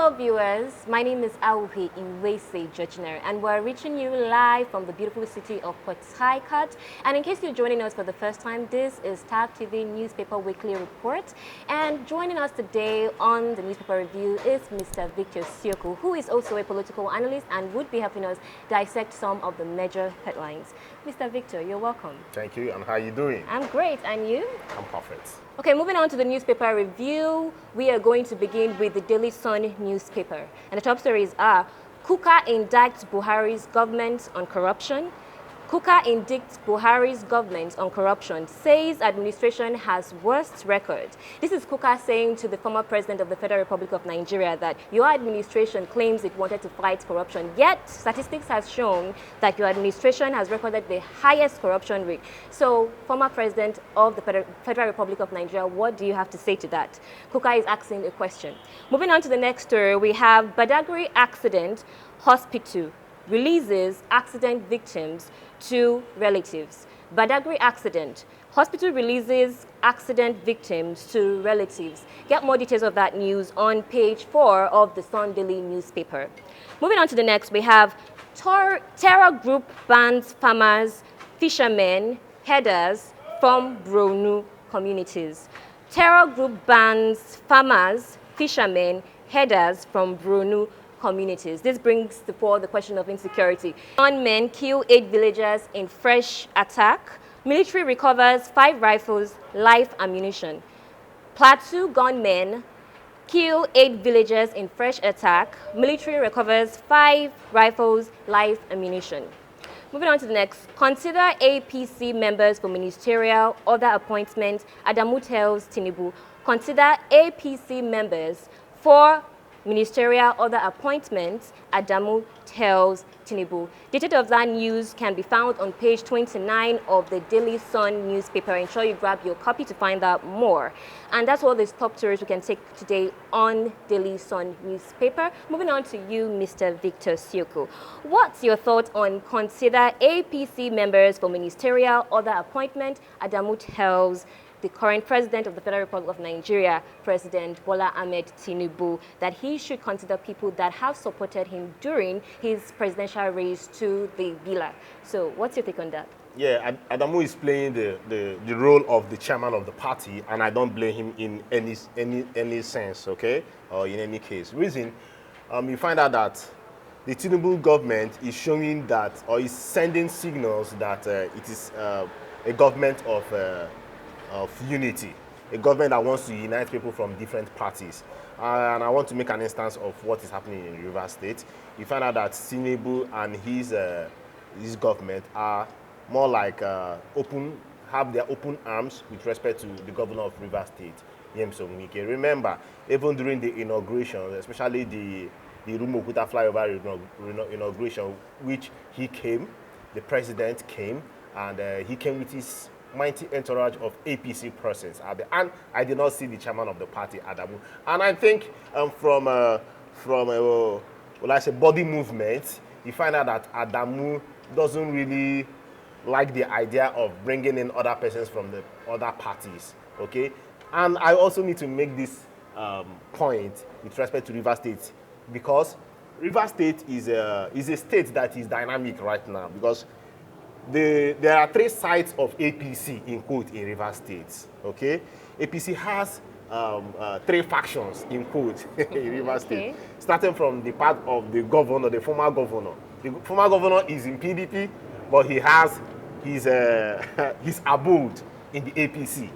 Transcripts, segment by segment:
Hello viewers, my name is Auhe Inwese Jojner and we're reaching you live from the beautiful city of Port Harcourt. And in case you're joining us for the first time, this is TAG TV Newspaper Weekly Report. And joining us today on the newspaper review is Mr. Victor Sioku, who is also a political analyst and would be helping us dissect some of the major headlines. Mr. Victor, you're welcome. Thank you, and how are you doing? I'm great, and you? I'm perfect. Okay, moving on to the newspaper review, we are going to begin with the Daily Sun newspaper. And the top stories are, Kuka indicts Buhari's government on corruption. Kuka indicts Buhari's government on corruption, says administration has worst record. This is Kuka saying to the former president of the Federal Republic of Nigeria that your administration claims it wanted to fight corruption, yet statistics has shown that your administration has recorded the highest corruption rate. So, former president of the Federal Republic of Nigeria, what do you have to say to that? Kuka is asking a question. Moving on to the next story, we have Badagry accident, hospital releases accident victims to relatives. Badagry accident. Hospital releases accident victims to relatives. Get more details of that news on page 4 of the Sun Daily newspaper. Moving on to the next, we have terror group bans farmers, fishermen, herders from Borno communities. Terror group bans farmers, fishermen, herders from Borno communities. This brings to fore the question of insecurity. Gunmen kill 8 villagers in fresh attack. Military recovers 5 rifles, live ammunition. Plateau gunmen kill 8 villagers in fresh attack. Military recovers 5 rifles, live ammunition. Moving on to the next. Consider APC members for ministerial other appointments. Adamu tells Tinubu. Consider APC members for ministerial other appointments, Adamu tells Tinubu. Details of that news can be found on page 29 of the Daily Sun newspaper. Ensure you grab your copy to find out more. And that's all the top stories we can take today on Daily Sun newspaper. Moving on to you, Mr. Victor Sioku. What's your thought on consider APC members for ministerial other appointment? Adamu tells the current president of the Federal Republic of Nigeria, President Bola Ahmed Tinubu, that he should consider people that have supported him during his presidential race to the villa. So what's your take on that? Yeah, Adamu is playing the role of the chairman of the party, and I don't blame him in any sense, okay, or in any case. Reason, you find out that the Tinubu government is showing that, or is sending signals that it is a government of unity, a government that wants to unite people from different parties. And I want to make an instance of what is happening in Rivers State. You find out that Tinubu and his government are more like have their open arms with respect to the governor of Rivers State, Nyesom Wike. Remember, even during the inauguration, especially the Rumuokuta flyover inauguration, which he came, the president came, and he came with his mighty entourage of APC persons. And I did not see the chairman of the party, Adamu. And I think from body movement, you find out that Adamu doesn't really like the idea of bringing in other persons from the other parties, okay? And I also need to make this point with respect to Rivers State, because Rivers State is a state that is dynamic right now, because there are 3 sides of APC in quote in Rivers State. Okay, APC has 3 factions in quote in Rivers State, starting from the part of the governor, the former governor. The former governor is in PDP, but he has his abode in the APC.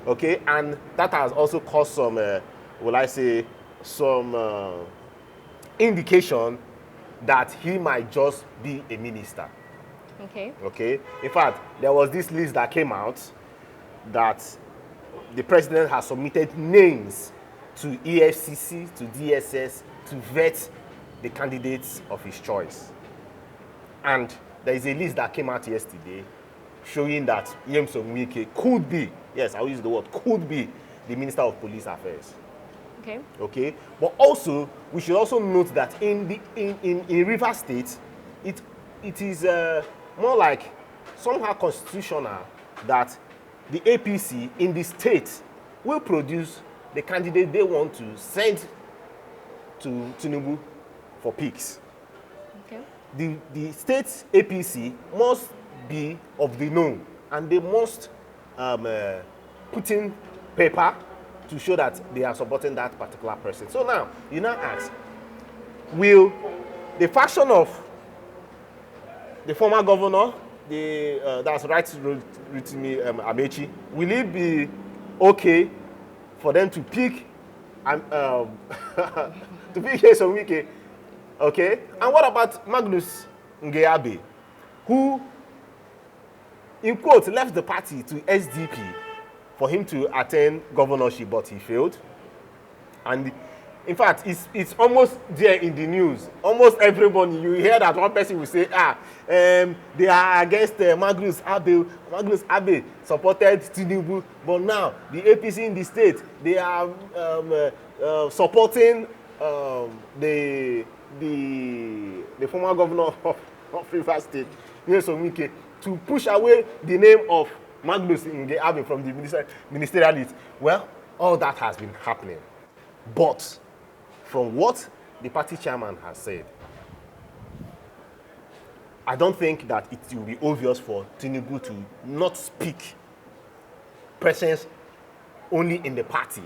Okay, and that has also caused some, some indication that he might just be a minister. Okay. In fact, there was this list that came out that the president has submitted names to EFCC, to DSS, to vet the candidates of his choice. And there is a list that came out yesterday showing that Nyesom Wike could be, yes, I'll use the word, could be the Minister of Police Affairs. Okay. But also, we should also note that in Rivers State, it is more like somehow constitutional that the APC in the state will produce the candidate they want to send to Tinubu for peaks. Okay. The state APC must be of the known, and they must put in paper to show that they are supporting that particular person. So now, you now ask, will the faction of the former governor, that's right, Rotimi Amechi, will it be okay for them to pick to pick Wike? Okay? And what about Magnus Ngeabe, who, in quote, left the party to SDP for him to attain governorship, but he failed? And in fact, it's almost there in the news. Almost everyone, you hear that one person will say, they are against Magnus Abe. Magnus Abe supported Tinubu, but now the APC in the state, they are supporting the former governor of Rivers State, Wike, to push away the name of Magnus Ngeabe from the ministerial list. Well, all that has been happening. But from what the party chairman has said, I don't think that it will be obvious for Tinubu to not speak presence only in the party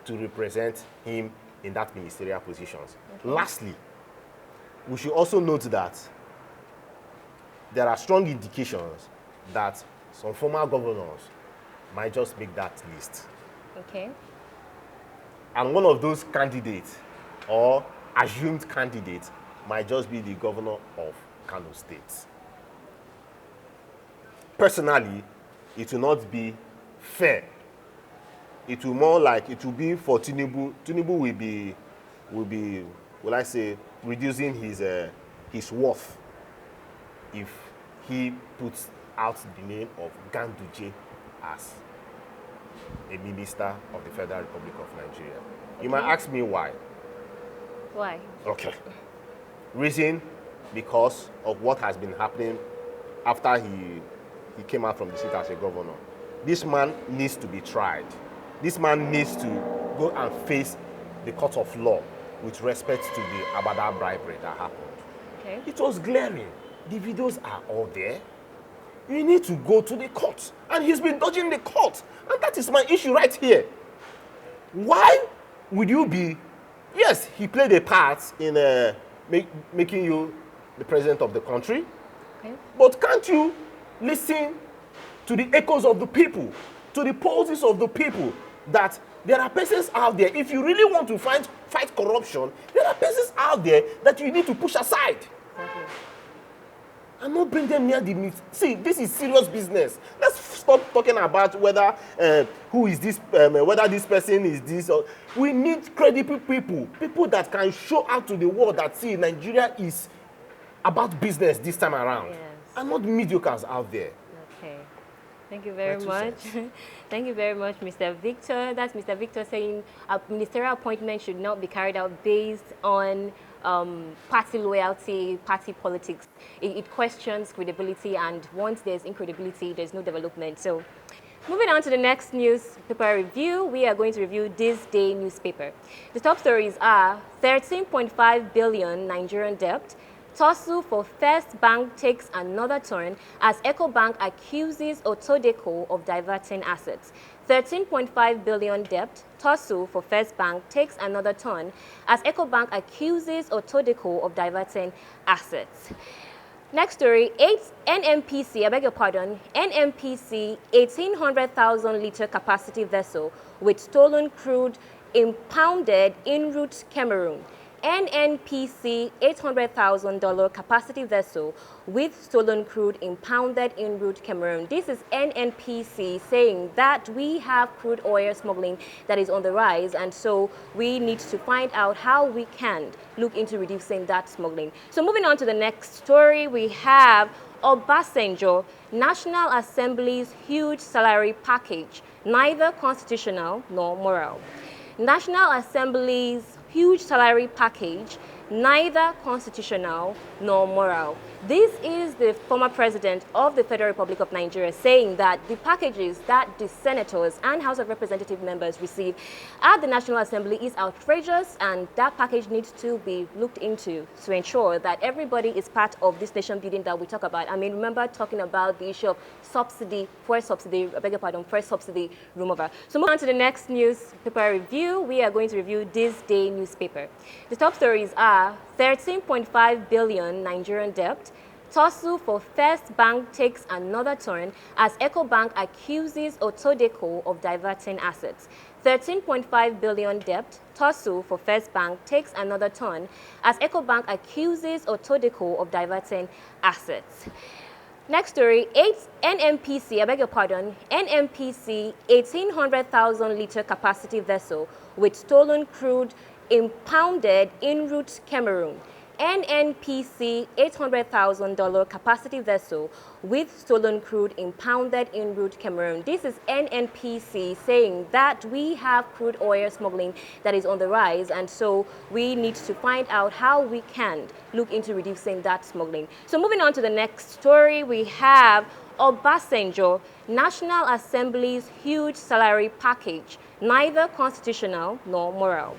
to represent him in that ministerial positions. Okay. Lastly, we should also note that there are strong indications that some former governors might just make that list. Okay. And one of those candidates or assumed candidates might just be the governor of Kano State. Personally, it will not be fair. It will more like, it will be for Tinubu. Tinubu will be, will I say, reducing his worth if he puts out the name of Ganduje as a minister of the Federal Republic of Nigeria. Okay. You might ask me why. Why? Okay. Reason, because of what has been happening after he came out from the seat as a governor. This man needs to be tried. This man needs to go and face the court of law with respect to the Abada bribery that happened. Okay. It was glaring. The videos are all there. You need to go to the court. And he's been dodging the court. And that is my issue right here. Why would you be... Yes, he played a part in making you the president of the country. Okay. But can't you listen to the echoes of the people, to the pulses of the people, that there are persons out there, if you really want to fight corruption, there are persons out there that you need to push aside. Exactly. And not bring them near the meat. See, this is serious business. Let's stop talking about whether who is this, whether this person is this. Or, we need credible people that can show out to the world that, see, Nigeria is about business this time around. Yes. And not mediocres out there. Okay. Thank you very much. Thank you very much, Mr. Victor. That's Mr. Victor saying a ministerial appointment should not be carried out based on party loyalty, party politics. It questions credibility, and once there's incredibility, there's no development. So, moving on to the next newspaper review, we are going to review This Day newspaper. The top stories are 13.5 billion Nigerian debt, tussle for First Bank takes another turn as EcoBank accuses Otodeco of diverting assets. 13.5 billion debt, tussle for First Bank takes another turn as EcoBank accuses Otodeco of diverting assets. Next story, NNPC 1,800,000 liter capacity vessel with stolen crude impounded en route Cameroon. NNPC $800,000 capacity vessel with stolen crude impounded en route Cameroon. This is NNPC saying that we have crude oil smuggling that is on the rise, and so we need to find out how we can look into reducing that smuggling. So moving on to the next story, we have Obasanjo, National Assembly's huge salary package, neither constitutional nor moral. National Assembly's huge salary package, neither constitutional nor moral. This is the former president of the Federal Republic of Nigeria saying that the packages that the senators and House of Representative members receive at the National Assembly is outrageous, and that package needs to be looked into to ensure that everybody is part of this nation building that we talk about. I mean, remember talking about the issue of subsidy, fuel subsidy, I beg your pardon, fuel subsidy remover. So moving on to the next newspaper review, we are going to review this day newspaper. The top stories are 13.5 billion Nigerian debt. Tussle for First Bank takes another turn as EcoBank accuses Otodeco of diverting assets. 13.5 billion debt. Tussle for First Bank takes another turn as EcoBank accuses Otodeco of diverting assets. Next story, NMPC, I beg your pardon, NMPC 1,800,000 liter capacity vessel with stolen crude impounded en route Cameroon. NNPC $800,000 capacity vessel with stolen crude impounded en route Cameroon. This is NNPC saying that we have crude oil smuggling that is on the rise, and so we need to find out how we can look into reducing that smuggling. So moving on to the next story, we have Obasanjo, National Assembly's huge salary package, neither constitutional nor moral.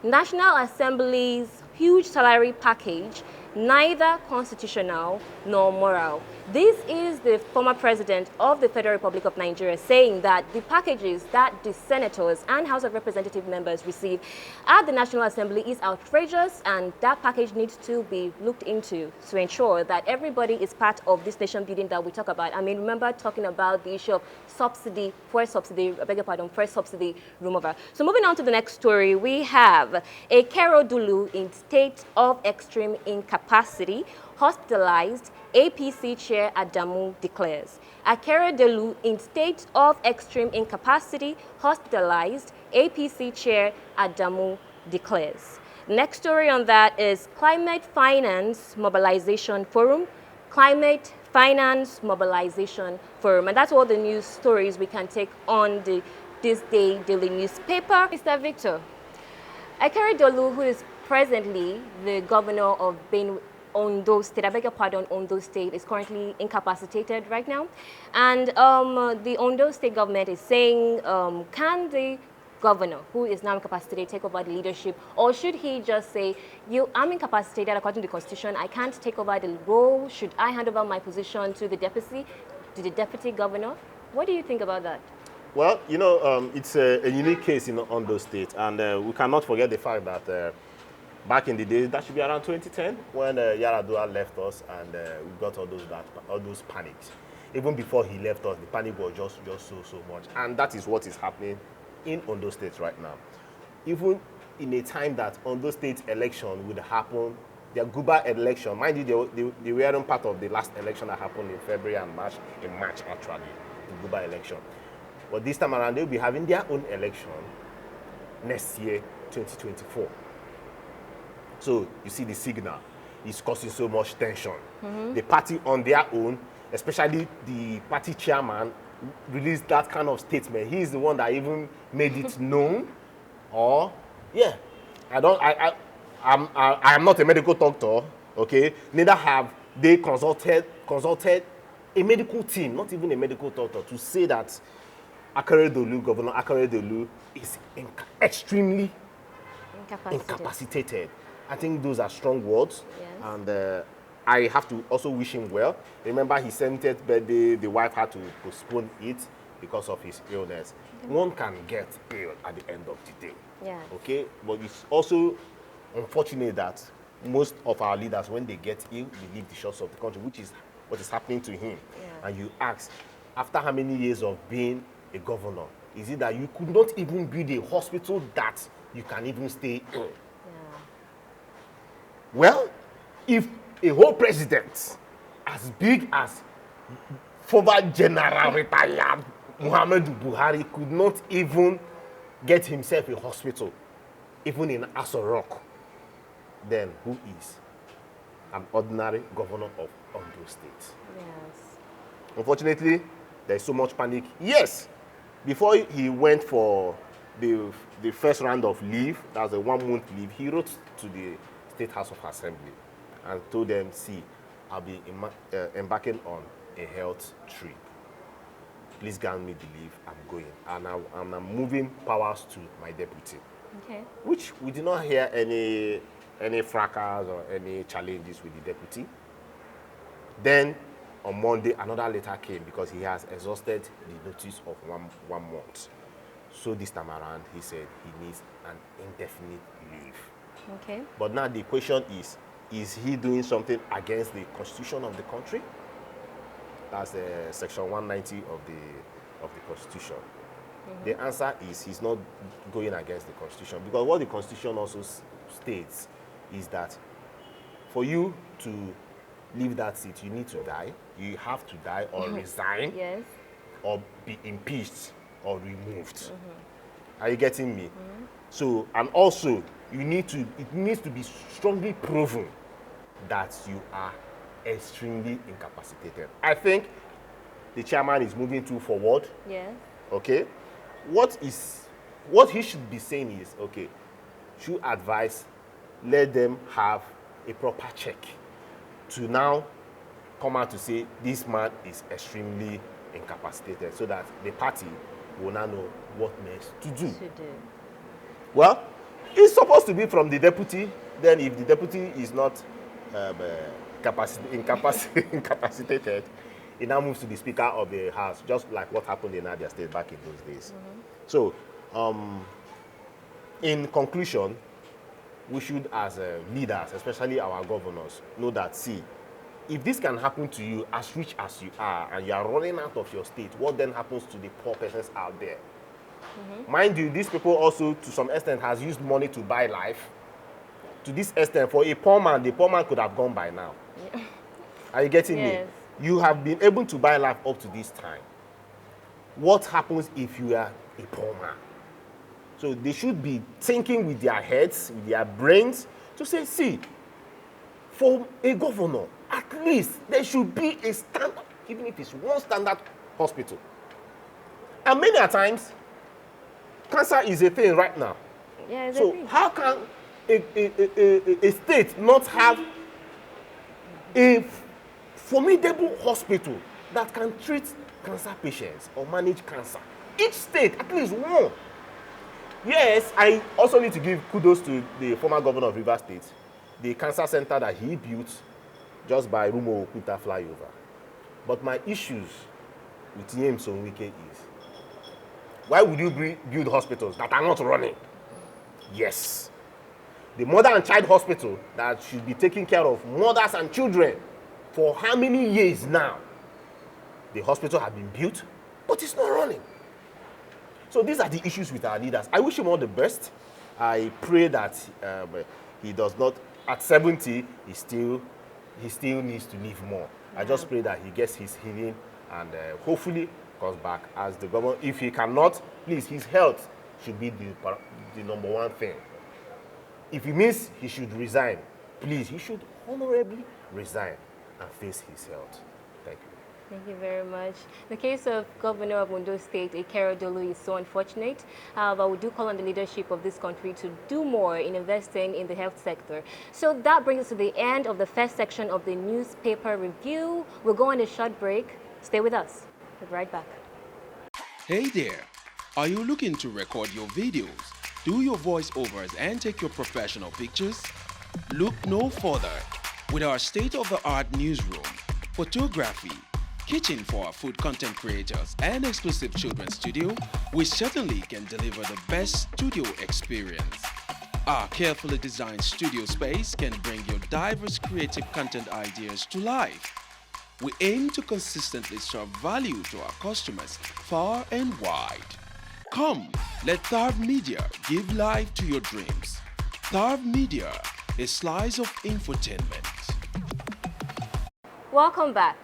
National Assembly's huge salary package, neither constitutional nor moral. This is the former president of the Federal Republic of Nigeria saying that the packages that the senators and House of Representative members receive at the National Assembly is outrageous, and that package needs to be looked into to ensure that everybody is part of this nation building that we talk about. I mean, remember talking about the issue of subsidy, fuel subsidy, I beg your pardon, fuel subsidy remover. So moving on to the next story, we have Akeredolu in state of extreme incapacity, hospitalized, APC chair Adamu declares. Akeredolu in state of extreme incapacity, hospitalized, APC chair Adamu declares. Next story on that is Climate Finance Mobilization Forum. Climate Finance Mobilization Forum. And that's all the news stories we can take on this day daily newspaper. Mr. Victor, Akeredolu, who is presently the governor of Ondo State, I beg your pardon, Ondo State is currently incapacitated right now. And the Ondo State government is saying, can the governor, who is now incapacitated, take over the leadership? Or should he just say, I'm incapacitated according to the Constitution, I can't take over the role. Should I hand over my position to the deputy governor? What do you think about that? Well, you know, it's a unique case in Ondo State, and we cannot forget the fact that back in the days, that should be around 2010, when Yaradua left us, and we got all those panics. Even before he left us, the panic was just so much, and that is what is happening in Ondo State right now. Even in a time that Ondo State election would happen, the Guba election, mind you, they weren't part of the last election that happened in February and March, actually, the Guba election. But this time around, they'll be having their own election next year, 2024. So you see the signal is causing so much tension. The party on their own, especially the party chairman, released that kind of statement. He is the one that even made it known. Or, yeah, I am not a medical doctor, okay? Neither have they consulted a medical team, not even a medical doctor, to say that Governor Akeredolu is extremely incapacitated. I think those are strong words, yes. And I have to also wish him well. Remember, his 70th birthday, the wife had to postpone it because of his illness. One can get ill at the end of the day, yes. Okay? But it's also unfortunate that most of our leaders, when they get ill, they leave the shores of the country, which is what is happening to him. Yeah. And you ask, after how many years of being a governor, is it that you could not even build a hospital that you can even stay in? Well, if a whole president as big as former General retired Muhammadu Buhari could not even get himself a hospital, even in Aso Rock, then who is an ordinary governor of Ondo State? Yes. Unfortunately, there's so much panic. Yes, before he went for the first round of leave, that was a 1 month leave, he wrote to the State House of Assembly and told them, see, I'll be embarking on a health trip. Please grant me the leave. I'm going. And I'm moving powers to my deputy. Okay. Which we did not hear any fracas or any challenges with the deputy. Then on Monday, another letter came because he has exhausted the notice of one month. So this time around, he said he needs an indefinite leave. Okay. But now the question is he doing something against the constitution of the country? That's section 190 of the constitution. The answer is he's not going against the constitution, because what the constitution also states is that for you to leave that seat, you need to die. You have to die or resign, Yes. or be impeached or removed. Are you getting me? So, and also it needs to be strongly proven that you are extremely incapacitated. I think the chairman is moving too forward. Yes. Okay, what he should be saying is, okay, should advise, let them have a proper check to now come out to say this man is extremely incapacitated, so that the party will now know what next to do. Well, it's supposed to be from the deputy. Then if the deputy is not incapacitated, it now moves to the Speaker of the House, just like what happened in Abia State back in those days. So, in conclusion, we should, as leaders, especially our governors, know that, see, if this can happen to you, as rich as you are, and you are running out of your state, what then happens to the poor persons out there? Mind you, these people also, to some extent, has used money to buy life. To this extent, for a poor man, the poor man could have gone by now. Yeah. Are you getting me? You have been able to buy life up to this time. What happens if you are a poor man? So they should be thinking with their heads, with their brains, to say, see, for a governor, at least there should be a standard, even if it's one standard hospital. And many a times, cancer is a thing right now. Yeah, so how can a state not have a formidable hospital that can treat cancer patients or manage cancer? Each state, at least one. Yes, I also need to give kudos to the former governor of Rivers State, the cancer center that he built just by Rumo Okuta flyover. But my issues with Nyemson Wike is, why would you build hospitals that are not running? Yes. The mother and child hospital that should be taking care of mothers and children for how many years now? The hospital has been built, but it's not running. So these are the issues with our leaders. I wish him all the best. I pray that he does not, at 70, he still needs to live more. Yeah. I just pray that he gets his healing and hopefully comes back as the governor. If he cannot, please, his health should be the number one thing. If he means he should resign, please, he should honorably resign and face his health. Thank you. Thank you very much. The case of Governor of Ondo State, Akeredolu, is so unfortunate. However, we do call on the leadership of this country to do more in investing in the health sector. So that brings us to the end of the first section of the newspaper review. We'll go on a short break. Stay with us. We'll be right back. Hey there. Are you looking to record your videos, do your voiceovers, and take your professional pictures? Look no further. With our state-of-the-art newsroom, photography, kitchen for our food content creators, and exclusive children's studio, we certainly can deliver the best studio experience. Our carefully designed studio space can bring your diverse creative content ideas to life. We aim to consistently serve value to our customers far and wide. Come, let Tharv Media give life to your dreams. Tharv Media, a slice of infotainment. Welcome back.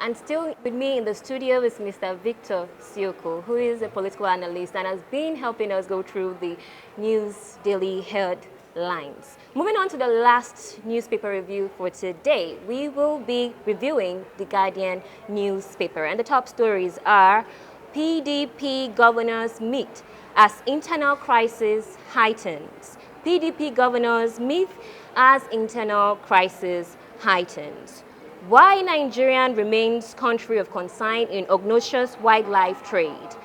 And still with me in the studio is Mr. Victor Sioko, who is a political analyst and has been helping us go through the news daily headlines. Moving on to the last newspaper review for today, we will be reviewing the Guardian newspaper. And the top stories are PDP governors meet as internal crisis heightens. PDP governors meet as internal crisis heightens. Why Nigeria remains country of concern in obnoxious wildlife trade.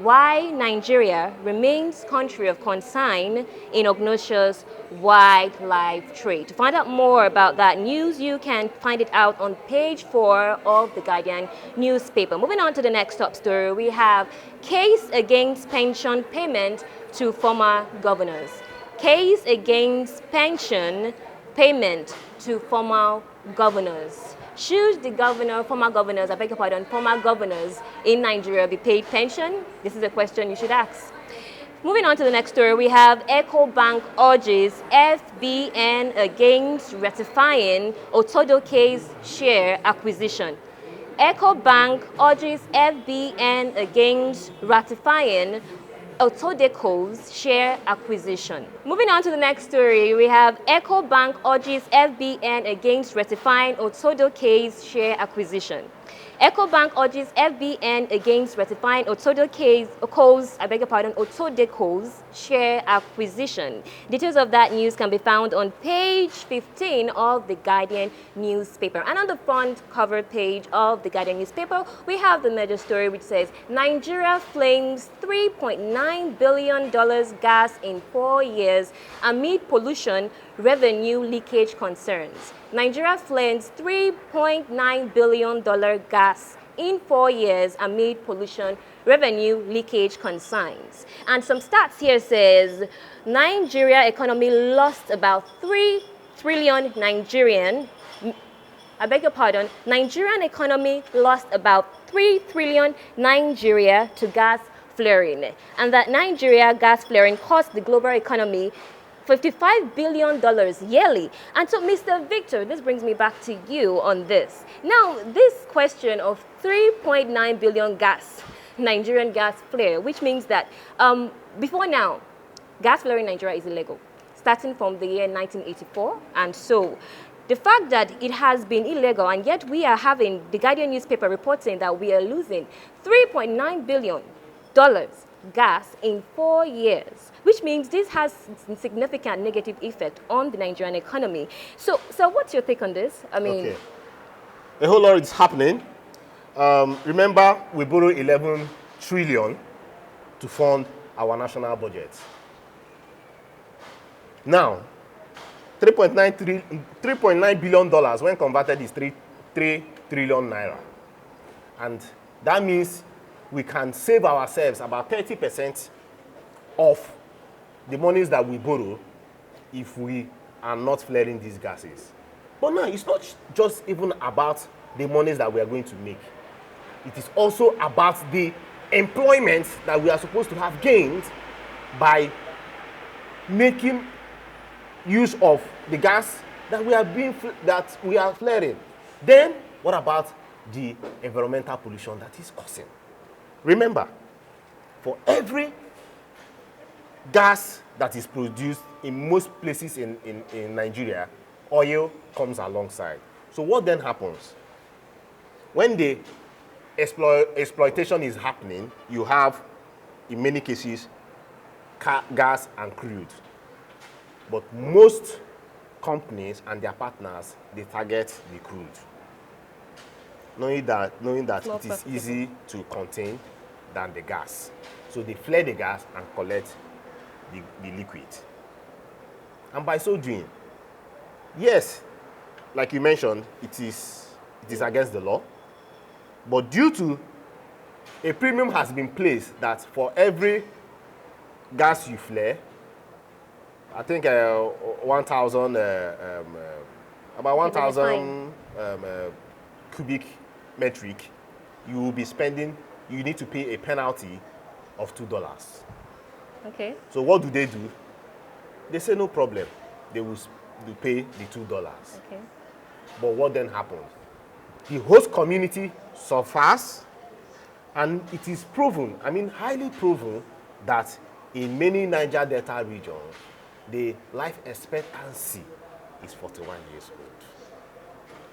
Why Nigeria remains country of concern in obnoxious wildlife trade. To find out more about that news, you can find it out on page 4 of the Guardian newspaper. Moving on to the next top story, we have case against pension payment to former governors. Case against pension payment to former governors. Should the former governors in Nigeria be paid pension? This is a question you should ask. Moving on to the next story, we have EcoBank urges FBN against ratifying Otodo case share acquisition. EcoBank urges FBN against ratifying Otodeco's share acquisition. Moving on to the next story, we have EcoBank urges FBN against ratifying Otodo case share acquisition. EcoBank urges FBN against ratifying Otodeco's share acquisition. Details of that news can be found on page 15 of the Guardian newspaper. And on the front cover page of the Guardian newspaper, we have the major story which says, Nigeria flames $3.9 billion gas in 4 years amid pollution revenue leakage concerns. Nigeria flames $3.9 billion gas in 4 years amid pollution revenue leakage concerns. And some stats here says Nigeria economy lost about 3 trillion Nigerian economy lost about 3 trillion Nigeria to gas flaring. And that Nigeria gas flaring cost the global economy $55 billion yearly. And so, Mr. Victor, this brings me back to you on this. Now, this question of 3.9 billion Nigerian gas flare, which means that before now, gas flaring in Nigeria is illegal, starting from the year 1984. And so, the fact that it has been illegal, and yet we are having the Guardian newspaper reporting that we are losing $3.9 billion gas in 4 years, which means this has significant negative effect on the Nigerian economy. So what's your take on this? I mean, okay. A whole lot is happening. Remember, we borrowed 11 trillion to fund our national budget. Now, $3.9 billion when converted is 3 trillion naira, and that means we can save ourselves about 30% of the monies that we borrow if we are not flaring these gases. But now, it's not just even about the monies that we are going to make. It is also about the employment that we are supposed to have gained by making use of the gas that we are flaring. Then, what about the environmental pollution that is causing? Remember, for every gas that is produced in most places in Nigeria, oil comes alongside. So what then happens? When the exploitation is happening, you have, in many cases, gas and crude. But most companies and their partners, they target the crude, knowing that it is easy to contain than the gas. So they flare the gas and collect the liquid. And by so doing, yes, like you mentioned, it is against the law. But due to a premium has been placed that for every gas you flare, I think 1,000 about 1,000 cubic metric, you will be spending. You need to pay a penalty of $2. Okay. So what do? They say no problem. They will pay the $2. Okay. But what then happens? The host community suffers, and it is proven, I mean highly proven, that in many Niger Delta regions, the life expectancy is 41 years old.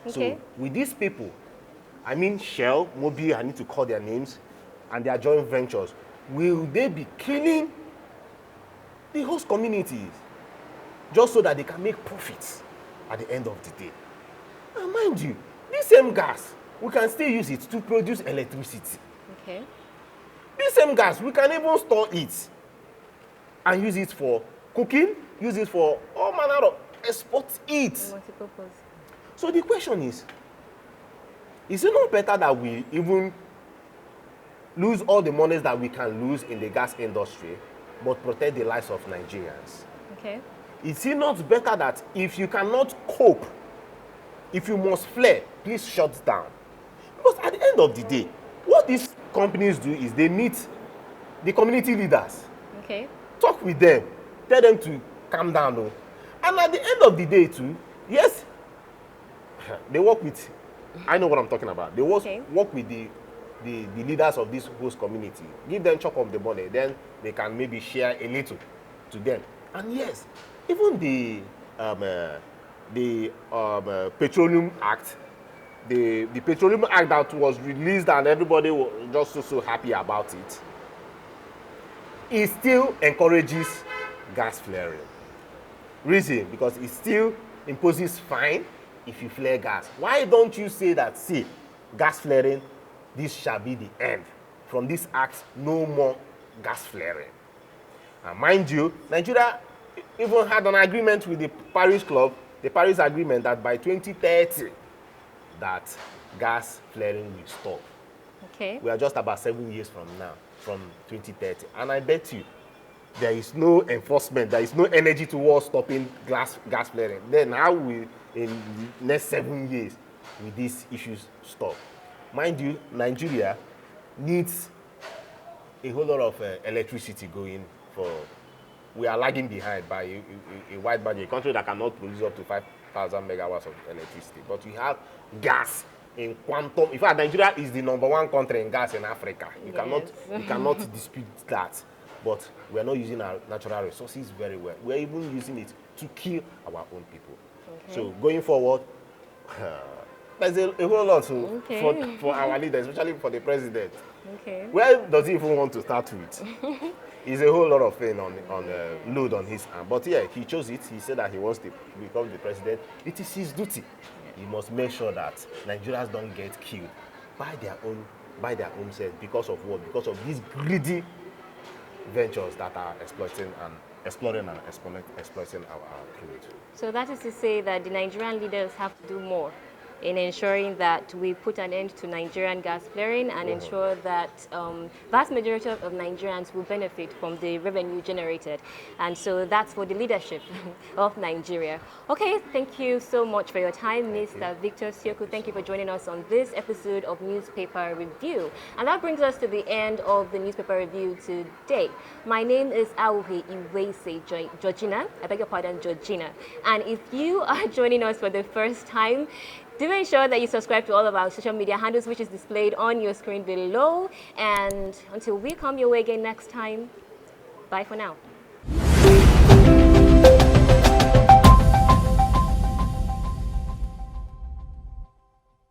Okay. So with these people, I mean Shell, Mobil, I need to call their names, and their joint ventures, will they be killing the host communities just so that they can make profits at the end of the day? And mind you, This same gas, we can still use it to produce electricity. Okay. This same gas, we can even store it and use it for cooking, use it for all manner of export it. Multipurpose. So the question is it not better that we even lose all the monies that we can lose in the gas industry, but protect the lives of Nigerians? Okay. Is it not better that if you cannot cope, if you must flare, please shut down? Because at the end of the day, what these companies do is they meet the community leaders, Okay. talk with them, tell them to calm down. Oh. And at the end of the day too, yes, they work with, I know what I'm talking about. They work with the leaders of this host community. Give them chunk of the money, then they can maybe share a little to them. And yes, even the Petroleum Act, the Petroleum Act that was released and everybody was just so happy about it, it still encourages gas flaring. Reason, because it still imposes fine if you flare gas. Why don't you say that, see, gas flaring, this shall be the end. From this act, no more gas flaring. And mind you, Nigeria even had an agreement with the Paris Club, the Paris Agreement, that by 2030, that gas flaring will stop. Okay. We are just about 7 years from now, from 2030. And I bet you, there is no enforcement, there is no energy towards stopping gas flaring. Then how will, in the next 7 years, will these issues stop? Mind you, Nigeria needs a whole lot of electricity going for. We are lagging behind by a wide margin. A country that cannot produce up to 5,000 megawatts of electricity. But we have gas in quantum. In fact, Nigeria is the #1 country in gas in Africa. You cannot dispute that. But we are not using our natural resources very well. We are even using it to kill our own people. Okay. So going forward, there's a whole lot for our leaders, especially for the president. Okay. Where does he even want to start with? It's a whole lot of pain on load on his arm. But yeah, he chose it. He said that he wants to become the president. It is his duty. He must make sure that Nigerians don't get killed by their own self. Because of what? Because of these greedy ventures that are exploiting and exploring our crude. So that is to say that the Nigerian leaders have to do more in ensuring that we put an end to Nigerian gas flaring and ensure that vast majority of Nigerians will benefit from the revenue generated. And so that's for the leadership of Nigeria. Okay, thank you so much for your time, Mr. Victor Sioku. Thank you for joining us on this episode of Newspaper Review. And that brings us to the end of the Newspaper Review today. My name is Auhe Iwese Georgina. I beg your pardon, Georgina. And if you are joining us for the first time, do ensure that you subscribe to all of our social media handles, which is displayed on your screen below. And until we come your way again next time, bye for now.